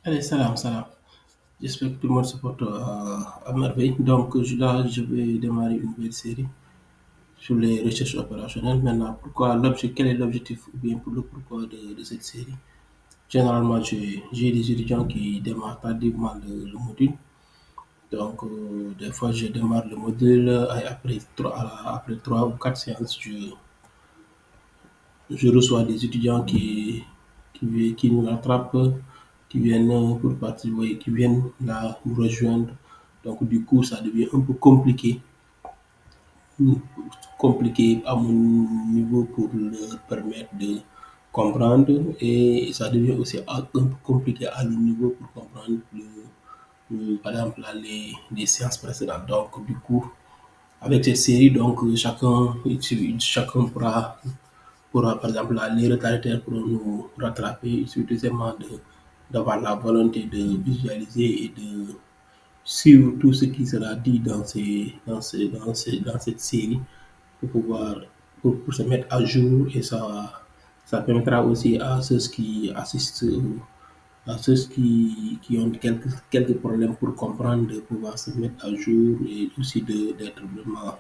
Allez, salam, salam. J'espère que tout le monde se porte à merveille. Donc là, je vais démarrer une nouvelle série sur les recherches opérationnelles. Maintenant, quel est l'objectif ou bien pour le pourquoi de cette série? Généralement, j'ai des étudiants qui démarrent tardivement le module. Donc, des fois, je démarre le module et après 3 ou 4 séances, je reçois des étudiants qui nous rattrapent, qui viennent pour participer, qui viennent là nous rejoindre. Donc, du coup, ça devient un peu compliqué à mon niveau pour leur permettre de comprendre et ça devient aussi un peu compliqué à leur niveau pour comprendre par exemple là, les séances précédentes. Donc, du coup, avec cette série, donc chacun pourra, par exemple, là, les retardataires pourront nous rattraper. Il suffit tout simplement d'avoir la volonté de visualiser et de suivre tout ce qui sera dit dans cette série pour pouvoir pour se mettre à jour et ça permettra aussi à ceux qui assistent, à ceux qui ont quelques problèmes pour comprendre, de pouvoir se mettre à jour et aussi d'être vraiment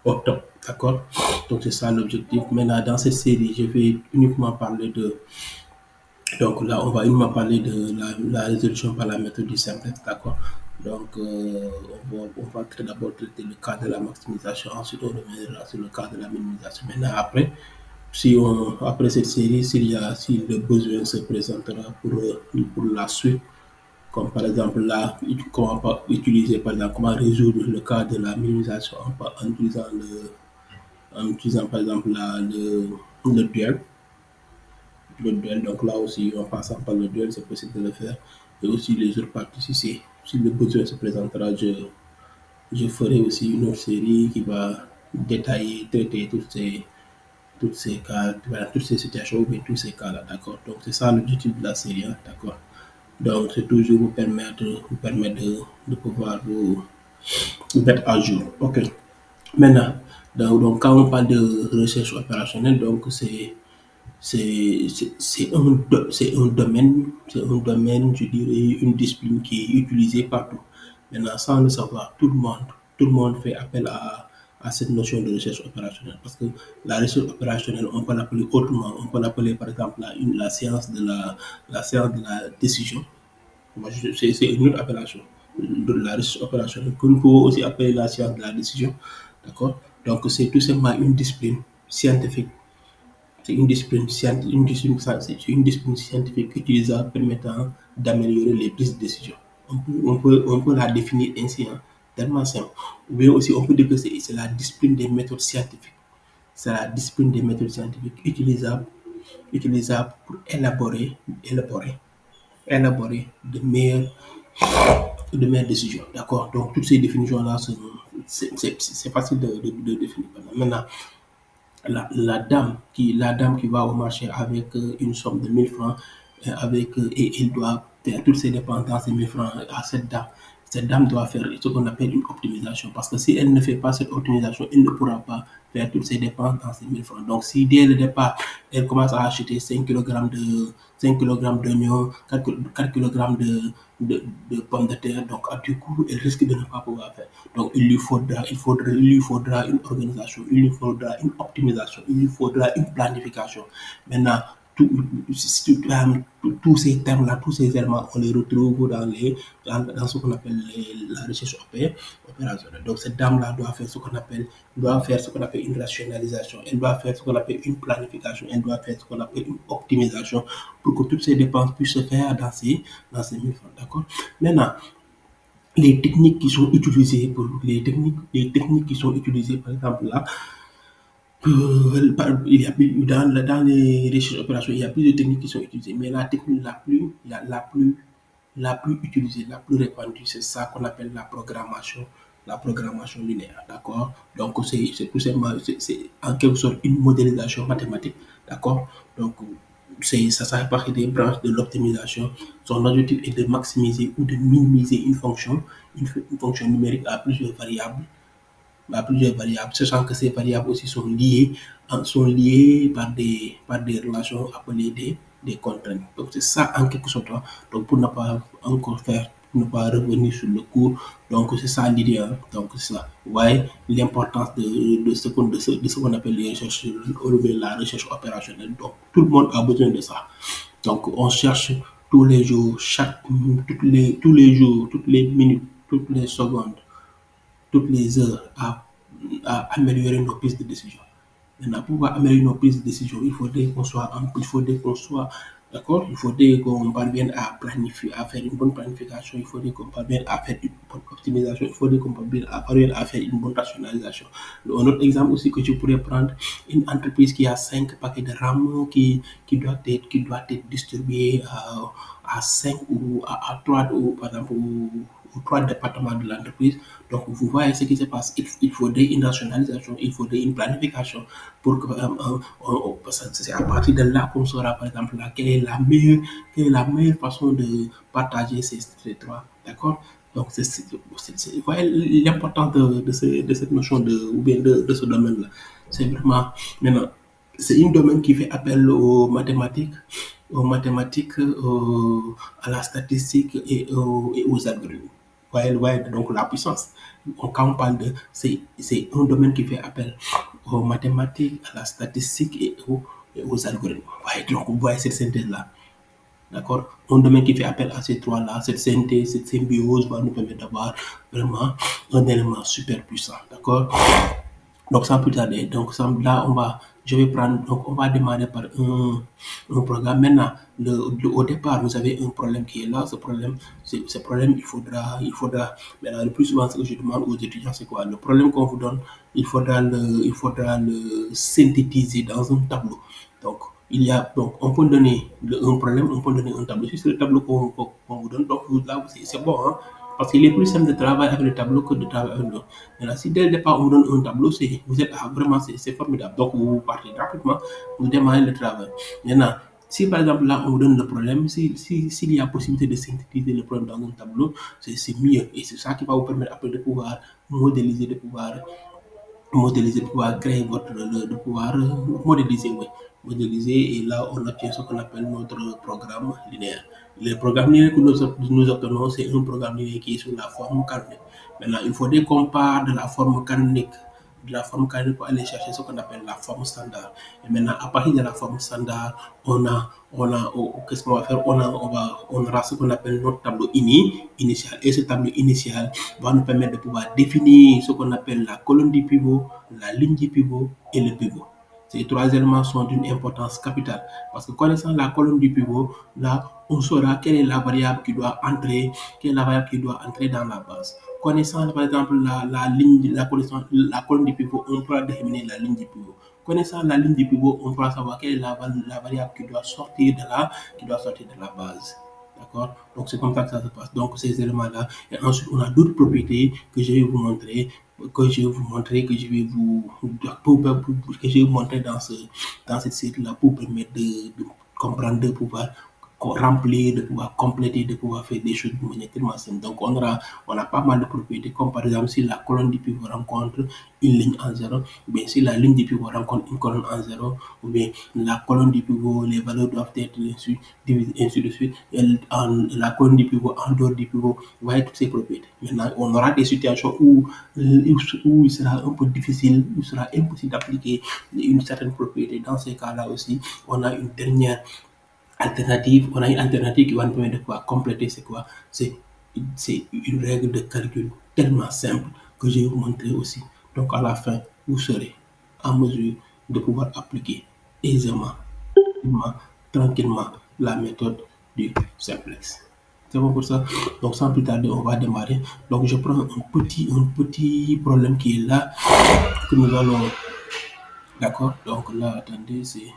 au top. D'accord? Donc, c'est ça l'objectif. Maintenant, dans cette série, je vais uniquement parler de. Donc, là, on va uniquement parler de la résolution par la méthode du simplex. D'accord? Donc, on va d'abord traiter le cas de la maximisation, ensuite on reviendra sur le cas de la minimisation. Maintenant, après cette série, si le besoin se présentera pour la suite, comme par exemple là, comment utiliser, par exemple, comment résoudre le cas de la minimisation en utilisant par exemple le duel. Le duel, donc là aussi, en passant par le duel, c'est possible de le faire. Et aussi les autres parties, si le besoin se présentera, je ferai aussi une autre série qui va détailler, traiter toutes ces cas, voilà, toutes ces situations, mais tous ces cas-là, d'accord. Donc c'est ça l'objectif de la série, hein, d'accord. Donc c'est toujours vous permettre de pouvoir vous mettre à jour. Ok. Maintenant, donc, quand on parle de recherche opérationnelle, donc c'est un domaine, je dirais, une discipline qui est utilisée partout. Maintenant, sans le savoir, tout le monde fait appel à cette notion de recherche opérationnelle. Parce que la recherche opérationnelle, on peut l'appeler autrement. On peut l'appeler, par exemple, la science de la décision. Moi, c'est une autre appellation de la recherche opérationnelle que nous pouvons aussi appeler la science de la décision. D'accord? Donc, c'est tout simplement une discipline scientifique. C'est une discipline scientifique utilisable permettant d'améliorer les prises de décision. On peut la définir ainsi, hein, tellement simple. Ou bien aussi, on peut dire que c'est la discipline des méthodes scientifiques. C'est la discipline des méthodes scientifiques utilisables pour élaborer de meilleures décisions. D'accord? Donc, toutes ces définitions-là, c'est facile de définir. Maintenant, la dame qui va au marché avec une somme de 1000 francs, et il doit faire toutes ses dépenses dans ces 1000 francs à cette dame. Cette dame doit faire ce qu'on appelle une optimisation. Parce que si elle ne fait pas cette optimisation, elle ne pourra pas faire toutes ses dépenses dans ces 1000 francs. Donc, si dès le départ, elle commence à acheter 5 kg d'oignons, 4 kg de pommes de terre, donc du coup, elle risque de ne pas pouvoir faire. Donc, il lui faudra une organisation, il lui faudra une optimisation, il lui faudra une planification. Maintenant, tout- tous ces termes-là, tous ces éléments, on les retrouve dans ce qu'on appelle la recherche opérationnelle. Donc, cette dame-là doit faire ce qu'on appelle une rationalisation, elle doit faire ce qu'on appelle une planification, elle doit faire ce qu'on appelle une optimisation pour que toutes ces dépenses puissent se faire dans ces 1000 francs. D'accord? Maintenant, les techniques qui sont utilisées, par exemple là, dans les recherches opérationnelles, il y a plusieurs techniques qui sont utilisées, mais la technique la plus utilisée, la plus répandue, c'est ça qu'on appelle la programmation linéaire, d'accord? Donc, c'est tout simplement, c'est en quelque sorte une modélisation mathématique, d'accord? Donc, ça fait partie des branches de l'optimisation. Son objectif est de maximiser ou de minimiser une fonction numérique à plusieurs variables, sachant que ces variables aussi sont liées par des relations appelées des contraintes. Donc c'est ça en quelque sorte, hein. Donc pour ne pas encore faire, pour ne pas revenir sur le cours, donc c'est ça l'idée, hein. Donc c'est ça. Vous voyez l'importance de ce qu'on appelle les recherches, la recherche opérationnelle. Donc tout le monde a besoin de ça. Donc on cherche tous les jours, tous les jours, toutes les minutes, toutes les secondes, toutes les heures à améliorer nos prises de décision. Maintenant, pour pouvoir améliorer nos prises de décision, il faudrait qu'on soit, d'accord? Il faudrait qu'on parvienne à planifier, à faire une bonne planification, il faudrait qu'on parvienne à faire une bonne optimisation, il faudrait qu'on parvienne à faire une bonne rationalisation. Un autre exemple aussi que je pourrais prendre, une entreprise qui a 5 paquets de RAM qui doit être distribué à 5 ou à 3, ou, par exemple, aux 3 départements de l'entreprise. Donc, vous voyez ce qui se passe. Il faudrait une rationalisation, il faudrait une planification pour que, parce que c'est à partir de là qu'on saura, par exemple, là, quelle est la meilleure façon de partager ces trois. D'accord? Donc, vous voyez l'importance de cette notion ou bien de ce domaine-là. C'est vraiment, maintenant, c'est un domaine qui fait appel à la statistique et aux algorithmes. Voyez donc la puissance. Quand on parle c'est un domaine qui fait appel aux mathématiques, à la statistique et aux algorithmes. Donc vous voyez cette synthèse-là. D'accord? Un domaine qui fait appel à ces trois-là, cette synthèse, cette symbiose va nous permettre d'avoir vraiment un élément super puissant. D'accord? Donc, sans plus tarder, donc là, je vais prendre, donc on va démarrer par un programme. Maintenant, au départ, vous avez un problème qui est là. Ce problème, maintenant, le plus souvent, ce que je demande aux étudiants, c'est quoi? Le problème qu'on vous donne, il faudra le synthétiser dans un tableau. Donc, donc, on peut donner un problème, on peut donner un tableau. Si c'est le tableau qu'on vous donne, donc là, c'est bon, hein. Parce qu'il est plus simple de travailler avec le tableau que de travailler avec l'autre. Maintenant, si dès le départ on vous donne un tableau, vous êtes vraiment, c'est formidable. Donc vous partez rapidement, vous démarrez le travail. Maintenant, si par exemple là on vous donne le problème, s'il y a possibilité de synthétiser le problème dans un tableau, c'est mieux. Et c'est ça qui va vous permettre après de pouvoir modéliser, de pouvoir créer de pouvoir modéliser, oui. Modéliser, et là, on obtient ce qu'on appelle notre programme linéaire. Le programme linéaire que nous obtenons, c'est un programme linéaire qui est sous la forme canonique. Maintenant, il faudrait qu'on part de la forme canonique pour aller chercher ce qu'on appelle la forme standard. Et maintenant, à partir de la forme standard, qu'est-ce qu'on va faire? On aura ce qu'on appelle notre tableau initial. Et ce tableau initial va nous permettre de pouvoir définir ce qu'on appelle la colonne du pivot, la ligne du pivot et le pivot. Ces trois éléments sont d'une importance capitale parce que connaissant la colonne du pivot, là, on saura quelle est la variable qui doit entrer, dans la base. Connaissant par exemple la colonne du pivot, on pourra déterminer la ligne du pivot. Connaissant la ligne du pivot, on pourra savoir quelle est la variable qui doit sortir de la base. D'accord? Donc c'est comme ça que ça se passe. Donc ces éléments-là. Et ensuite, on a d'autres propriétés que je vais vous montrer, que je vais vous montrer dans cette série-là pour permettre de comprendre, de pouvoir remplir, de pouvoir compléter, de pouvoir faire des choses de manière tellement simple. Donc on a pas mal de propriétés, comme par exemple si la colonne du pivot rencontre une ligne en zéro, ou bien si la ligne du pivot rencontre une colonne en zéro, ou bien la colonne du pivot, les valeurs doivent être divisées, ainsi de suite. Et la colonne du pivot, en dehors du pivot, vous voyez toutes ces propriétés. Maintenant, on aura des situations où il sera un peu difficile, où il sera impossible d'appliquer une certaine propriété. Dans ces cas-là aussi, on a une alternative qui va nous permettre de pouvoir compléter. C'est quoi? C'est une règle de calcul tellement simple que je vais vous montrer aussi. Donc à la fin, vous serez en mesure de pouvoir appliquer aisément, tranquillement la méthode du simplex. C'est bon pour ça. Donc sans plus tarder, on va démarrer. Donc je prends un petit problème qui est là, que nous allons. D'accord? Donc là, attendez, c'est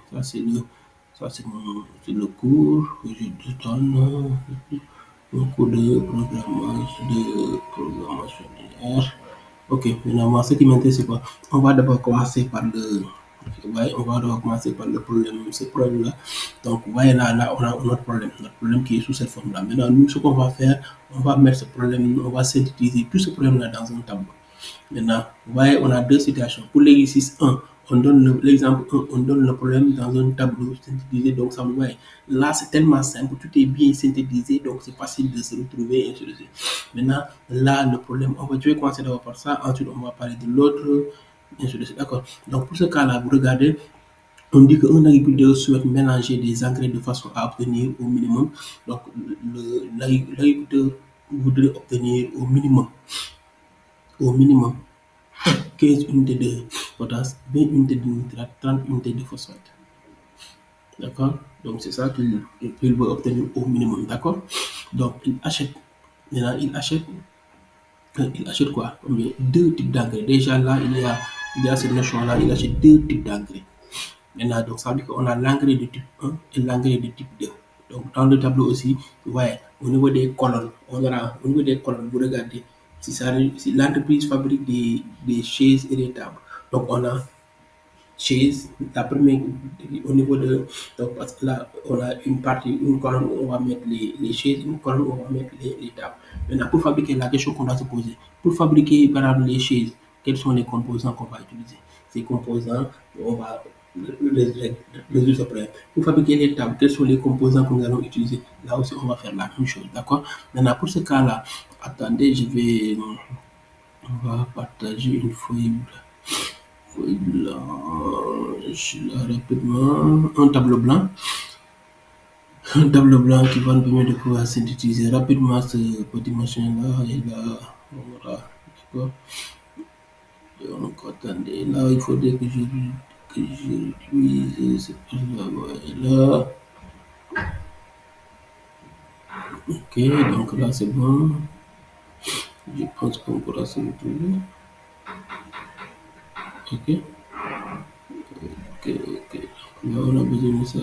le cours que je te donne, un cours de programmation linéaire. Ok, maintenant, ce qui m'intéresse, c'est quoi? On va d'abord commencer par le problème, ce problème-là. Donc, vous voyez là, on a notre problème qui est sous cette forme-là. Maintenant, nous, ce qu'on va faire, on va mettre ce problème, on va synthétiser tout ce problème-là dans un tableau. Maintenant, vous voyez, on a deux situations. Pour l'exercice 1, on donne l'exemple 1, on donne le problème dans un tableau synthétisé, donc ça vous voit. Là, c'est tellement simple, tout est bien synthétisé, donc c'est facile de se retrouver, et ainsi de suite. Maintenant, là, le problème, je vais commencer d'abord par ça, ensuite on va parler de l'autre, et ainsi de suite. D'accord. Donc pour ce cas-là, vous regardez, on dit qu'un agriculteur souhaite mélanger des engrais de façon à obtenir au minimum. Donc, l'agriculteur voudrait obtenir au minimum 15 unités de potasse, 20 unités de nitrate, 30 unités de phosphate. D'accord. Donc, c'est ça qu'il veut obtenir au minimum. D'accord. Donc, il achète. Maintenant, il achète quoi? Combien? Deux types d'engrais. Déjà là, il y a cette notion-là, il achète deux types d'engrais. Maintenant, donc ça veut dire qu'on a l'engrais de type 1 et l'engrais de type 2. Donc dans le tableau aussi, ouais, au niveau des colonnes, on aura au niveau des colonnes, vous regardez, si l'entreprise fabrique des chaises et des tables. Donc on a chaise, la première au niveau de, donc parce que là on a une partie, une colonne où on va mettre les chaises, une colonne où on va mettre les tables. Maintenant pour fabriquer la question qu'on doit se poser, pour fabriquer par exemple les chaises, quels sont les composants qu'on va utiliser? Ces composants, on va résoudre ce problème. Pour fabriquer les tables, quels sont les composants que nous allons utiliser? Là aussi on va faire la même chose, d'accord? Maintenant pour ce cas-là, attendez, on va partager une feuille blanche, là, rapidement, un tableau blanc. Un tableau blanc qui va nous permettre de pouvoir synthétiser rapidement ce petit machin-là. Et là, voilà, d'accord. Donc, attendez, là, il faudrait que je réduise cette page-là. Voilà. Ok, donc là, c'est bon. Je pense qu'on pourra se retrouver. Ok, ok, ok. Là, on a besoin de ça.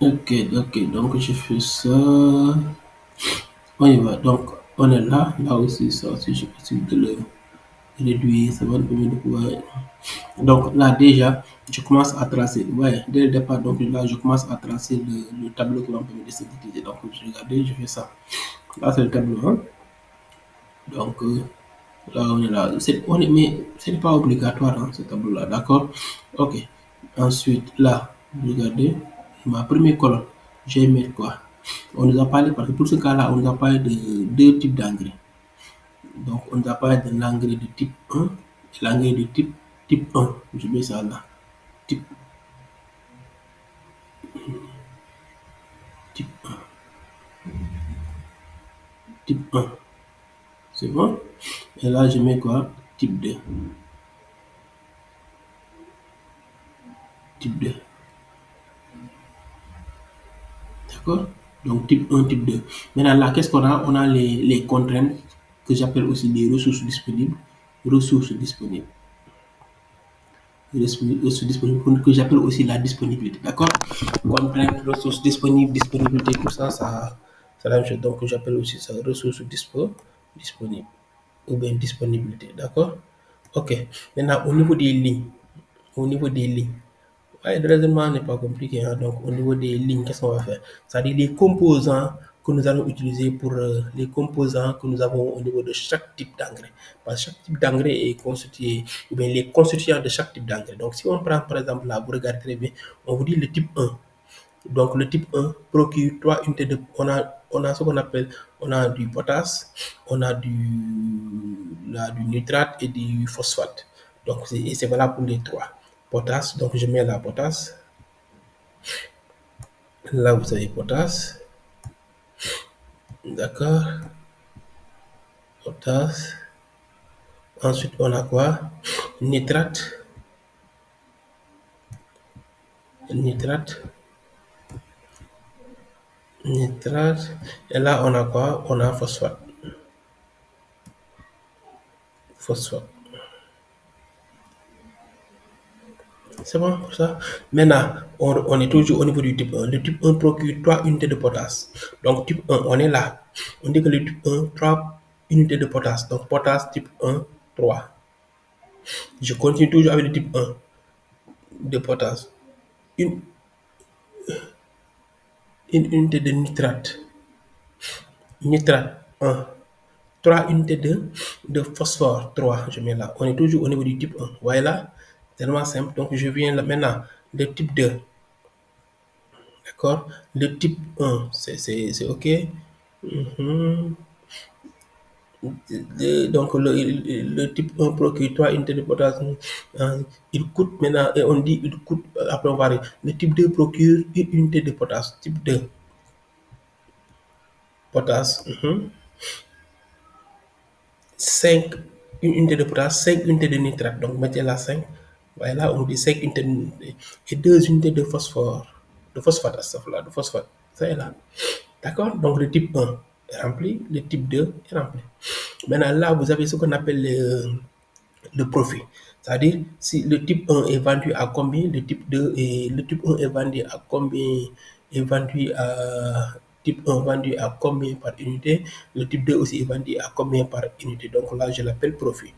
Ok, ok, donc je fais ça. On y va. Donc, on est là. Là aussi, ça aussi, je possible de le réduire. Ça va nous permettre de pouvoir. Donc, là, déjà, je commence à tracer. Ouais, dès le départ, donc là, je commence à tracer le tableau qui va me permettre de synthétiser. Donc, je regarde, je fais ça. Là, c'est le tableau 1. Donc, là, on est là. Mais ce n'est pas obligatoire, hein, ce tableau-là. D'accord? Ok. Ensuite, là, regardez, ma première colonne, je vais mettre quoi? On nous a parlé, parce que pour ce cas-là, on nous a parlé de deux types d'engrais. Donc, on nous a parlé de l'engrais de type 1 et l'engrais de type 1. Je mets ça là. Type, type 1. Type 1. C'est bon? Et là, je mets quoi? Type 2. Type 2. D'accord? Donc, type 1, type 2. Maintenant, là, qu'est-ce qu'on a? On a les contraintes que j'appelle aussi des ressources disponibles. Ressources disponibles. Ressources disponibles que j'appelle aussi la disponibilité. D'accord? Contraintes, ressources disponibles, disponibilité, tout ça, c'est la même chose. Donc, j'appelle aussi ça ressources disponibles ou bien disponibilité. D'accord? Ok. Maintenant, au niveau des lignes, ouais, le raisonnement n'est pas compliqué, hein. Donc, au niveau des lignes, qu'est-ce qu'on va faire? C'est-à-dire les composants que nous allons utiliser pour les composants que nous avons au niveau de chaque type d'engrais. Parce que chaque type d'engrais est constitué, ou bien les constituants de chaque type d'engrais. Donc, si on prend par exemple là, vous regardez très bien, on vous dit le type 1. Donc, le type 1 procure 3 unités de. On a ce qu'on appelle, on a du potasse, on a du nitrate et du phosphate. Donc, c'est valable pour les trois. Potasse, donc je mets la potasse. Là, vous avez potasse. D'accord. Potasse. Ensuite, on a quoi? Nitrate. Nitrate. Nitrate. Et là, on a quoi? On a phosphate. Phosphate. C'est bon pour ça. Maintenant, on est toujours au niveau du type 1. Le type 1 procure 3 unités de potasse. Donc, type 1, on est là. On dit que le type 1, 3 unités de potasse. Donc, potasse type 1, 3. Je continue toujours avec le type 1 de potasse. Une, une unité de nitrate. Nitrate 1. 3 unités de phosphore, 3 je mets là. On est toujours au niveau du type 1. Voyez là, tellement simple. Donc, je viens là maintenant, le type 2, d'accord? Le type 1, c'est OK. Mhm. Donc, le type 1 procure 3 unités de potasse. Il coûte maintenant, et on dit, il coûte, après on va aller. Le type 2 procure une unité de potasse. Type 2, potasse. 5 une unité de potasse, 5 unités de nitrate. Donc, mettez là 5. Voilà, on dit 5 unités et 2 unités de phosphore. De phosphate, là, de phosphate. Ça est là. D'accord? Donc, le type 1 est rempli, le type 2 est rempli. Maintenant, là, vous avez ce qu'on appelle le profit. C'est-à-dire, si le type 1 est vendu à combien, le type 2 et le type 1 est vendu à combien, est vendu à type 1 vendu à combien par unité, le type 2 aussi est vendu à combien par unité. Donc là, je l'appelle profit.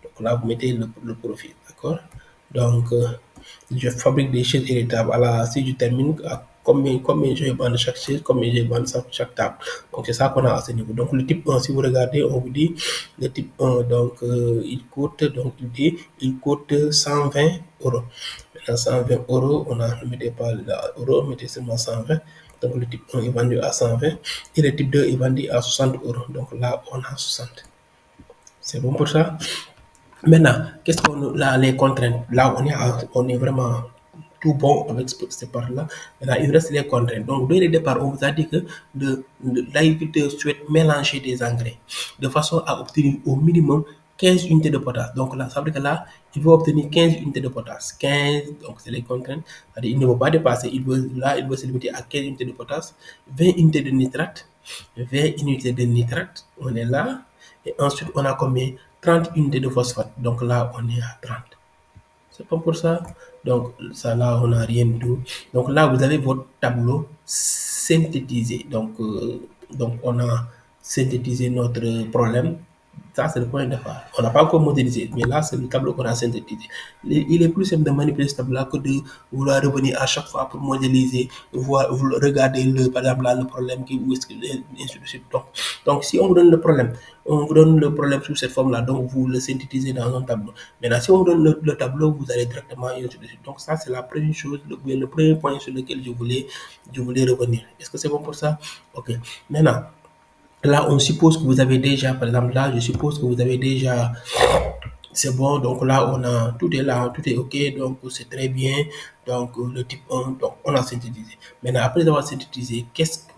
Donc là, vous mettez le profit, d'accord? Donc, je fabrique des chaises irritables. Alors, si je termine, à combien je vais vendre chaque chaise, combien je vais vendre chaque table. Donc, c'est ça qu'on a à ce niveau. Donc, le type 1, si vous regardez, on vous dit, le type 1, donc, il coûte, donc, il coûte 120 euros. Maintenant, 120 euros, on a, ne mettez pas l'euro, mettez seulement 120. Donc, le type 1 est vendu à 120 et le type 2 est vendu à 60 euros. Donc, là, on a 60. C'est bon pour ça? Maintenant, qu'est-ce qu'on là, les contraintes? Là, on est vraiment tout bon avec cette part-là. Maintenant, il reste les contraintes. Donc, dès le départ, on vous a dit que l'agriculteur souhaite mélanger des engrais de façon à obtenir au minimum 15 unités de potasse. Donc là, ça veut dire que là, il va obtenir 15 unités de potasse. 15, donc c'est les contraintes. C'est-à-dire, il ne veut pas dépasser. Il veut se limiter à 15 unités de potasse, 20 unités de nitrate, 20 unités de nitrate. On est là. Et ensuite, on a combien? 30 unités de phosphate. Donc là, on est à 30. C'est pas pour ça. Donc, ça là, on n'a rien du tout. Donc là, vous avez votre tableau synthétisé. Donc on a synthétisé notre problème. Ça, c'est le point de départ. On n'a pas encore modélisé, mais là, c'est le tableau qu'on a synthétisé. Il est plus simple de manipuler ce tableau-là que de vouloir revenir à chaque fois pour modéliser, voir, regarder, par exemple, là, le problème, qui, où est-ce que, ainsi de suite. Donc, si on vous donne le problème, on vous donne le problème sous cette forme-là, donc vous le synthétisez dans un tableau. Maintenant, si on vous donne le tableau, vous allez directement et ainsi de suite. Donc, ça, c'est la première chose, le premier point sur lequel je voulais revenir. Est-ce que c'est bon pour ça? Ok. Maintenant, là, on suppose que vous avez déjà, par exemple, là, je suppose que vous avez déjà, c'est bon, donc là, tout est là, tout est OK, donc c'est très bien. Donc, le type 1, donc on a synthétisé. Maintenant, après avoir synthétisé,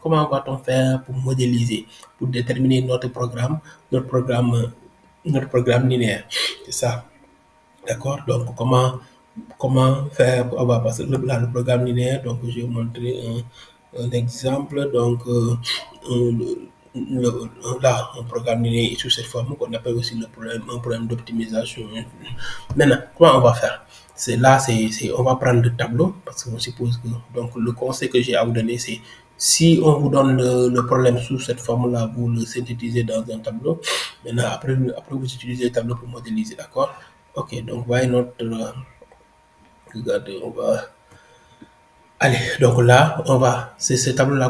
comment va-t-on faire pour modéliser, pour déterminer notre programme, notre programme linéaire? C'est ça. D'accord? Donc, comment faire pour avoir, parce que là, le programme linéaire, donc je vais vous montrer un exemple. Donc, là, un programme linéaire est sous cette forme qu'on appelle aussi un problème d'optimisation. Maintenant, comment on va faire? On va prendre le tableau, parce qu'on suppose que, donc, le conseil que j'ai à vous donner, c'est si on vous donne le problème sous cette forme-là, vous le synthétisez dans un tableau. Maintenant, après vous utilisez le tableau pour modéliser, d'accord? Ok, donc voyez notre. Regardez, on va. Allez, donc là, c'est ce tableau-là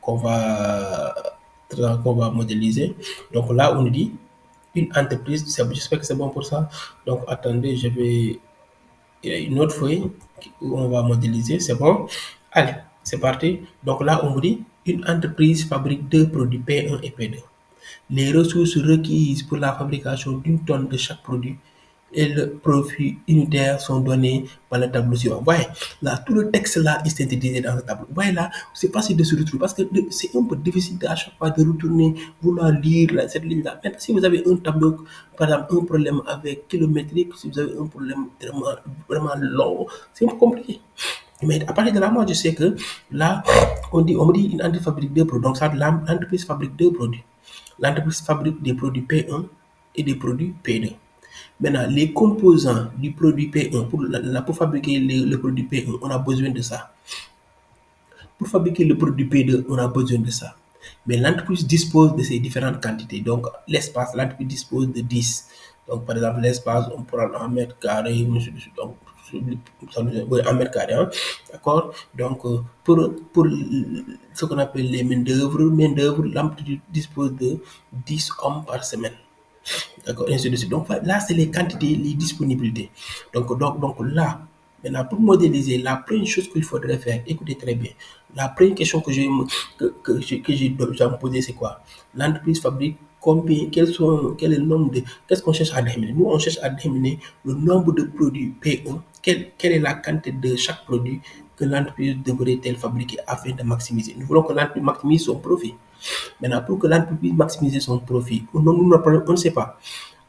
qu'on va modéliser. Donc là, on nous dit une entreprise, j'espère que c'est bon pour ça. Donc attendez, il y a une autre feuille où on va modéliser, c'est bon. Allez, c'est parti. Donc là, on vous dit une entreprise fabrique deux produits P1 et P2. Les ressources requises pour la fabrication d'une tonne de chaque produit et le profit unitaire sont donnés par le tableau suivant. Voyez, là, tout le texte là est synthétisé dans le tableau. Voyez là, c'est facile de se retrouver parce que c'est un peu difficile à chaque fois de retourner, vouloir lire cette ligne-là. Maintenant, si vous avez un tableau, par exemple, un problème avec kilométrique, si vous avez un problème vraiment long, c'est un peu compliqué. Mais à partir de là, moi, je sais que là, on me dit une entreprise fabrique deux produits. Donc, ça, l'entreprise fabrique deux produits. L'entreprise fabrique des produits P1 et des produits P2. Maintenant, les composants du produit P1, pour fabriquer le produit P1, on a besoin de ça. Pour fabriquer le produit P2, on a besoin de ça. Mais l'entreprise dispose de ces différentes quantités. Donc, l'espace, l'entreprise dispose de 10. Donc, par exemple, l'espace, on prend 1 mètre carré, donc en mètre carré, hein, d'accord? Donc, pour ce qu'on appelle les main-d'œuvre, l'entreprise dispose de 10 hommes par semaine. D'accord, ainsi de suite. Donc là, c'est les quantités, les disponibilités. Donc là, maintenant, pour modéliser, la première chose qu'il faudrait faire, écoutez très bien, la première question que j'ai dois me poser, c'est quoi? L'entreprise fabrique combien, quel est le nombre de, qu'est-ce qu'on cherche à déterminer? Nous, on cherche à déterminer le nombre de produits P1, quelle est la quantité de chaque produit que l'entreprise devrait-elle fabriquer afin de maximiser. Nous voulons que l'entreprise maximise son profit. Maintenant, pour que l'entreprise maximise son profit, on ne sait pas.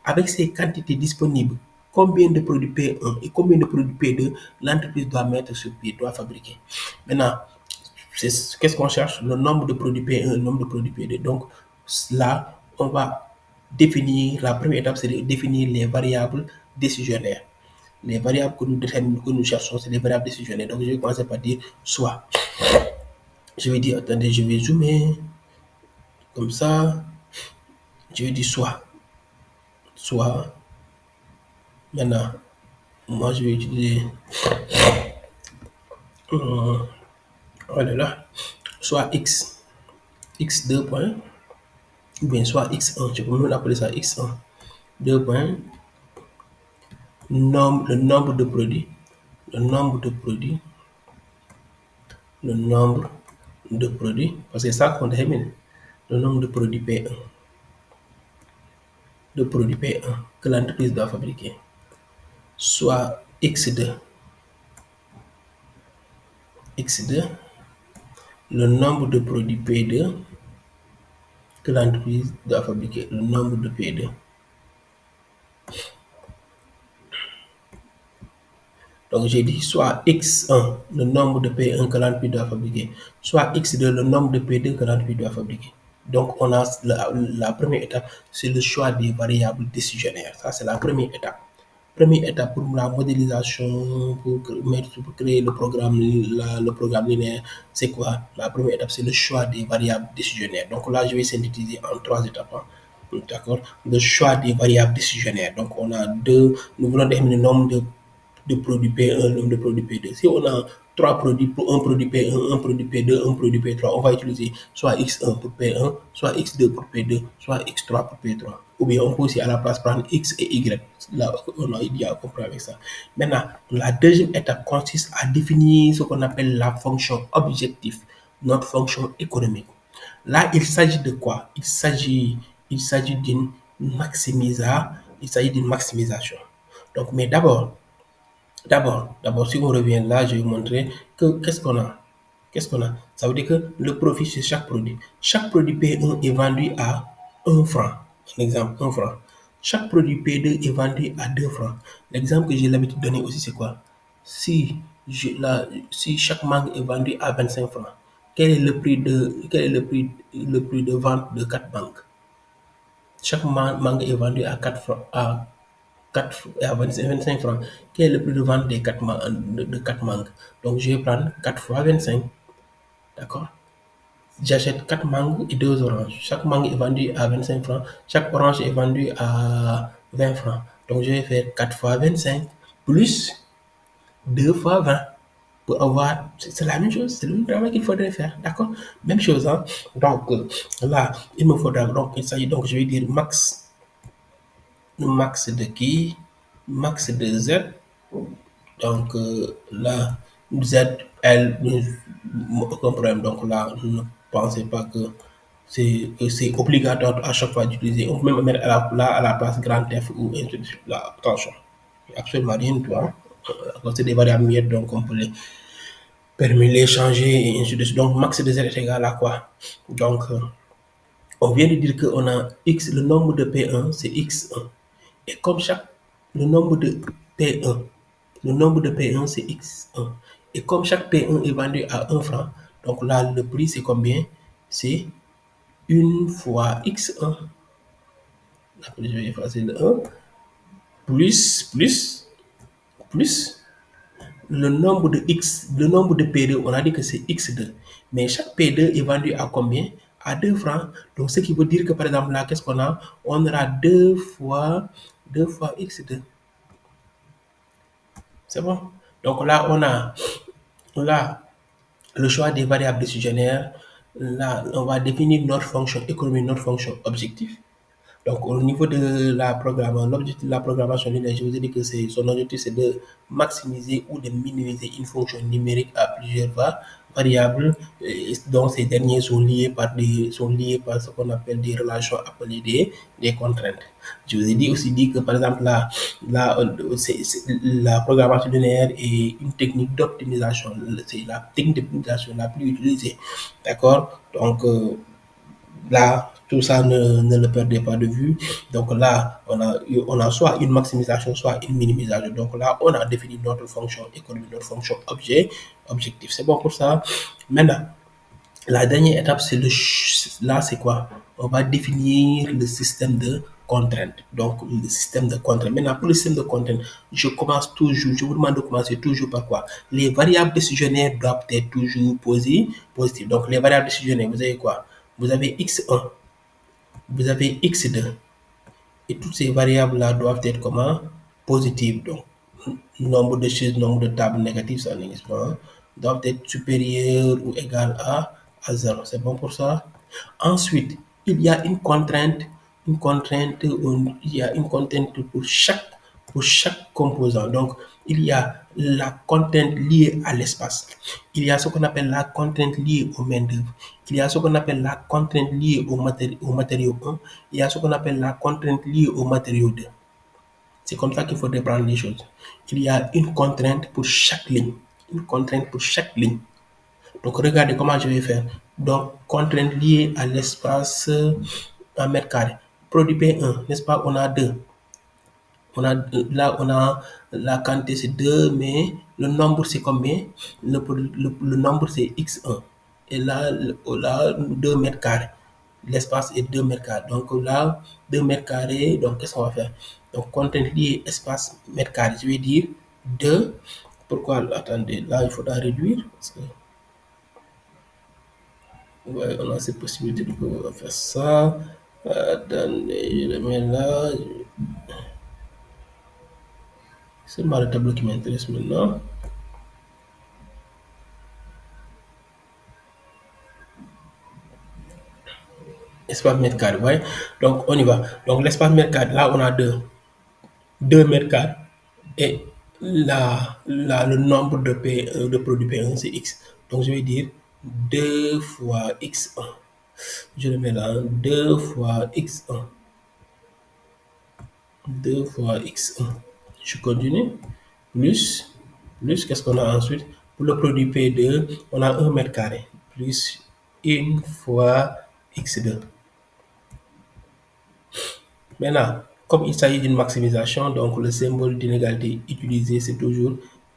Avec ces quantités disponibles, combien de produits P1 et combien de produits P2 l'entreprise doit mettre sur pied, doit fabriquer. Maintenant, qu'est-ce qu'on cherche? Le nombre de produits P1, le nombre de produits P2. Donc là, on va définir, la première étape, c'est de définir les variables décisionnaires. Les variables que nous cherchons, c'est les variables décisionnaires. Donc je vais commencer par dire soit. Je vais dire, attendez, je vais zoomer comme ça. Je vais dire soit. Soit. Maintenant, moi je vais utiliser oh là là, soit x2 points, ou bien soit x1, je peux même appeler ça x1, 2 points, le nombre de produits, le nombre de produits, le nombre de produits, parce que c'est ça qu'on détermine, le nombre de produits P1 que l'entreprise doit fabriquer, soit x2, le nombre de produits P2 que l'entreprise doit fabriquer, le nombre de P2. Donc j'ai dit soit x1, le nombre de P1 que l'entreprise doit fabriquer, soit x2, le nombre de P2 que l'entreprise doit fabriquer. Donc on a la première étape, c'est le choix des variables décisionnaires. Ça, c'est la première étape. Première étape pour la modélisation, pour créer le programme linéaire, c'est quoi? La première étape, c'est le choix des variables décisionnaires. Donc là, je vais synthétiser en 3 étapes, hein. D'accord? Le choix des variables décisionnaires. Donc on a nous voulons déterminer le nombre de produits P1, nombre de produits P2. Si on a 3 produits pour un produit P1, un produit P2, un produit P3, on va utiliser soit X1 pour P1, soit X2 pour P2, soit X3 pour P3. Ou bien on peut aussi à la place prendre X et Y. Là, il y a compris avec ça. Maintenant, la deuxième étape consiste à définir ce qu'on appelle la fonction objectif, notre fonction économique. Là, il s'agit de quoi? Il s'agit il s'agit d'une maximisation. Donc, mais d'abord, si on revient là, je vais vous montrer que qu'est-ce qu'on a. Qu'est-ce qu'on a? Ça veut dire que le profit sur chaque produit. Chaque produit P1 est vendu à 1 franc. Un exemple, 1 franc. Chaque produit P2 est vendu à 2 francs. L'exemple que j'ai l'habitude de donner aussi, c'est quoi? Si chaque mangue est vendu à 25 francs, quel est le prix de vente de 4 mangues? Chaque mangue est vendu à 4 francs, à 25 francs. Quel est le prix de vente des 4 de 4 mangues? Donc, je vais prendre 4 fois 25. D'accord? J'achète 4 mangues et 2 oranges. Chaque mangue est vendue à 25 francs. Chaque orange est vendue à 20 francs. Donc, je vais faire 4 fois 25 plus 2 fois 20 pour avoir. C'est la même chose, c'est le même travail qu'il faudrait faire. D'accord? Même chose, hein? Donc, là, il me faudra. Donc, il s'agit donc, je vais dire max de qui? Max de Z. Donc là, Z, L, aucun problème. Donc là, ne pensez pas que c'est obligatoire à chaque fois d'utiliser. On peut même mettre à la place grand F ou ainsi de suite. Là, attention, absolument rien du tout, hein. C'est des variables miettes, donc on peut les permis les changer et ainsi de suite. Donc max de Z est égal à quoi? Donc on vient de dire qu'on a X, le nombre de P1, c'est X1. Et comme le nombre de P1, le nombre de P1, c'est X1. Et comme chaque P1 est vendu à 1 franc, donc là, le prix, c'est combien? C'est 1 fois X1. Après, je vais effacer le 1. Plus le nombre de P2, on a dit que c'est X2. Mais chaque P2 est vendu à combien? À 2 francs. Donc, ce qui veut dire que, par exemple, là, qu'est-ce qu'on a? On aura 2 fois X2. C'est bon. Donc là, on a le choix des variables décisionnaires. Là, on va définir notre fonction économique, notre fonction objectif. Donc, au niveau de la programmation, l'objectif de la programmation linéaire, je vous ai dit que son objectif, c'est de maximiser ou de minimiser une fonction numérique à plusieurs variables, dont ces derniers sont liés par ce qu'on appelle des relations appelées des contraintes. Je vous ai dit aussi dit que, par exemple, la programmation linéaire est une technique d'optimisation. C'est la technique d'optimisation la plus utilisée. D'accord? Donc, là, tout ça ne le perdez pas de vue. Donc là, on a soit une maximisation, soit une minimisation. Donc là, on a défini notre fonction économique, notre fonction objectif. C'est bon pour ça. Maintenant, la dernière étape, là, c'est quoi? On va définir le système de contraintes. Donc, le système de contraintes. Maintenant, pour le système de contraintes, je vous demande de commencer toujours par quoi? Les variables décisionnaires doivent être toujours positives. Donc, les variables décisionnaires, vous avez quoi? Vous avez x1, vous avez x2, et toutes ces variables-là doivent être comment? Positives. Donc, nombre de choses, nombre de tables négatives, ça n'existe pas, hein, doivent être supérieurs ou égales à 0. C'est bon pour ça? Ensuite, il y a il y a une contrainte pour chaque composant. Donc, il y a la contrainte liée à l'espace. Il y a ce qu'on appelle la contrainte liée aux main-d'œuvre. Il y a ce qu'on appelle la contrainte liée au matériau 1. Il y a ce qu'on appelle la contrainte liée au matériau 2. C'est comme ça qu'il faudrait prendre les choses. Il y a une contrainte pour chaque ligne. Une contrainte pour chaque ligne. Donc, regardez comment je vais faire. Donc, contrainte liée à l'espace en mètre carré. Produit P1, n'est-ce pas? On a 2. Là, on a la quantité, c'est 2, mais le nombre, c'est combien? Le nombre, c'est x1. Et là, 2 mètres carrés. L'espace est 2 mètres carrés. Donc là, 2 mètres carrés, donc qu'est-ce qu'on va faire? Donc, contrainte liée espace mètre carré, je vais dire 2. Pourquoi? Attendez, là, il faudra réduire. Parce que, ouais, on a cette possibilité de pouvoir faire ça. Attendez, je le mets là. C'est seulement le tableau qui m'intéresse maintenant. Espace mètre carré, ouais. Donc, on y va. Donc, l'espace mètre carré, là, on a 2 mètres carrés. Et le nombre de produits P1, c'est X. Donc, je vais dire 2 fois X1. Je le mets là, 2 fois X1. 2 fois X1. Je continue. Plus, qu'est-ce qu'on a ensuite? Pour le produit P2, on a 1 mètre carré. Plus 1 fois X2. Maintenant, comme il s'agit d'une maximisation, donc le symbole d'inégalité utilisé, c'est toujours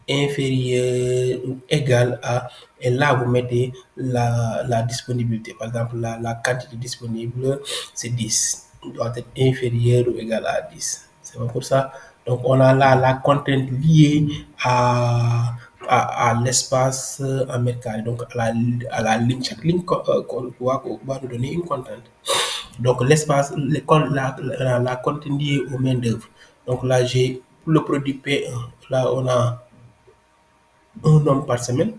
inférieur ou égal à, et là vous mettez la disponibilité. Par exemple, la quantité disponible, c'est 10. Il doit être inférieur ou égal à 10. C'est bon pour ça. Donc, on a là la contrainte liée à l'espace en mètre carré, donc à la ligne. Chaque ligne va nous donner une contrainte. Donc, l'espace, la contrainte liée aux main-d'œuvre. Donc, là, j'ai pour le produit P1, là, on a un homme par semaine.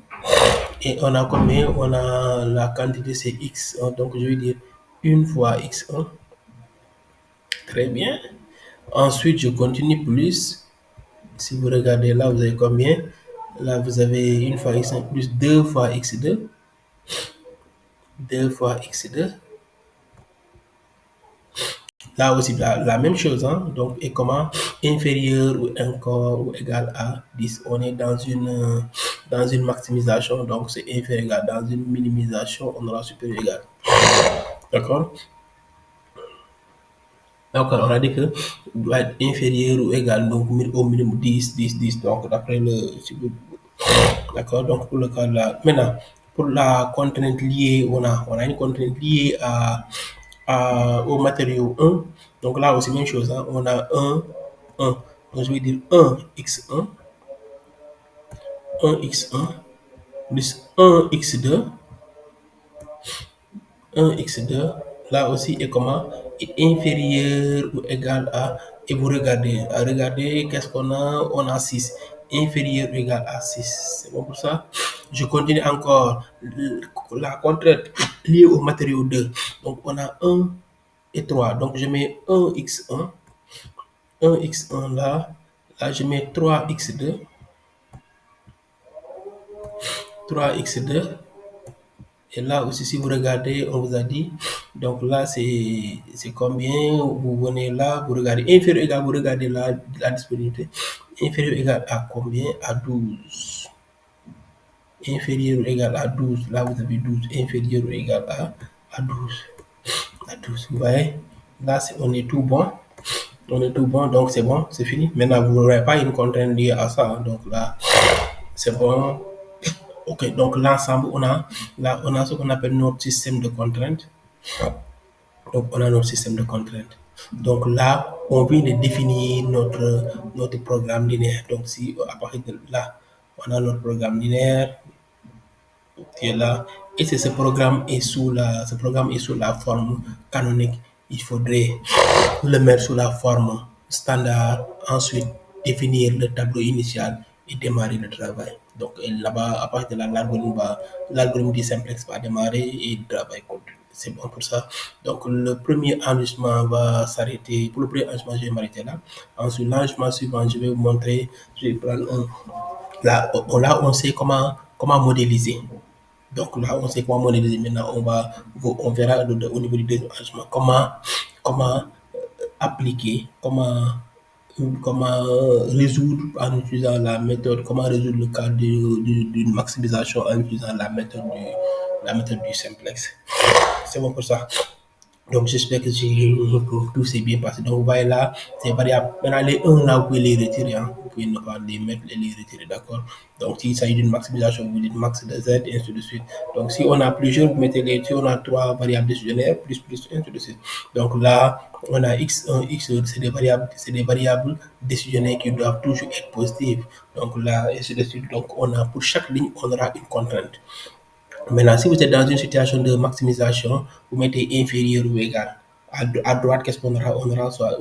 Et on a combien? On a la quantité, c'est X1. Donc, je vais dire 1 fois X1. Très bien. Ensuite, je continue plus. Si vous regardez là, vous avez combien? Là, vous avez 1 fois X1 plus 2 fois X2. 2 fois X2. Là aussi, la même chose, hein? Donc, et comment? Inférieur ou encore ou égal à 10. On est dans une maximisation, donc c'est inférieur égal. Dans une minimisation, on aura supérieur égal. D'accord? Donc, on a dit que doit être inférieur ou égal, donc au minimum 10, 10, 10. Donc, d'après d'accord? Donc, pour le cas là, maintenant, pour la contrainte liée, on a une contrainte liée au matériau 1. Donc là aussi, même chose, hein, on a 1. Donc, je vais dire 1x1, 1x1 plus 1x2, 1x2. Là aussi, est comment? Est inférieur ou égal à, et vous regardez, qu'est-ce qu'on a? On a 6. inférieur ou égal à 6. C'est bon pour ça? Je continue encore la contrainte liée au matériau 2. Donc, on a 1 et 3. Donc, je mets 1x1, 1x1 là. Là, je mets 3x2, 3x2. Et là aussi, si vous regardez, on vous a dit, donc là, c'est combien? Vous venez là, vous regardez inférieur égal, vous regardez la disponibilité. Inférieur égal à combien? À 12. Inférieur ou égal à 12. Là, vous avez 12. Inférieur ou égal à 12. À 12. Vous voyez? Là, on est tout bon. On est tout bon, donc c'est bon, c'est fini. Maintenant, vous n'aurez pas une contrainte liée à ça. Hein. Donc là, c'est bon. Ok, donc l'ensemble, on a ce qu'on appelle notre système de contraintes. Donc, on a notre système de contraintes. Donc là, on vient de définir notre programme linéaire. Donc, si à partir de là, on a notre programme linéaire qui est là, et ce programme est sous la forme canonique. Il faudrait le mettre sous la forme standard, ensuite définir le tableau initial et démarrer le travail. Donc là-bas, à partir de là, l'algorithme du simplex va démarrer et le travail continue. C'est bon pour ça. Donc le premier enregistrement va s'arrêter. Pour le premier enregistrement, je vais m'arrêter là. Ensuite, l'enregistrement suivant, je vais vous montrer. Je vais prendre un. Là, on sait comment modéliser. Donc là, on sait comment modéliser. Maintenant, on verra au niveau du deuxième enregistrement comment appliquer, comment résoudre en utilisant la méthode, comment résoudre le cas d'une maximisation en utilisant la méthode du simplex. C'est bon pour ça. Donc, j'espère que tout s'est bien passé. Donc, vous voyez là, c'est variable. Maintenant, les 1 là, vous pouvez les retirer. Hein. Vous pouvez ne pas les mettre et les retirer, d'accord? Donc, s'il s'agit d'une maximisation, vous dites max de Z, et ainsi de suite. Donc, si on a plusieurs, vous mettez les, si on a 3 variables décisionnaires, plus, et ainsi de suite. Donc, là, on a X1, X2, c'est des variables décisionnaires qui doivent toujours être positives. Donc, là, et ainsi de suite. Donc, pour chaque ligne, on aura une contrainte. Maintenant, si vous êtes dans une situation de maximisation, vous mettez inférieur ou égal. À droite, qu'est-ce qu'on aura? On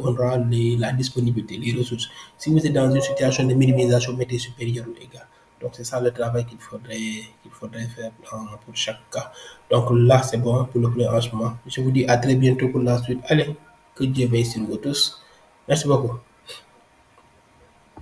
aura la disponibilité, les ressources. Si vous êtes dans une situation de minimisation, vous mettez supérieur ou égal. Donc, c'est ça le travail qu'il faudrait faire pour chaque cas. Donc, là, c'est bon pour le premier enregistrement. Je vous dis à très bientôt pour la suite. Allez, que Dieu veille sur vous tous. Merci beaucoup.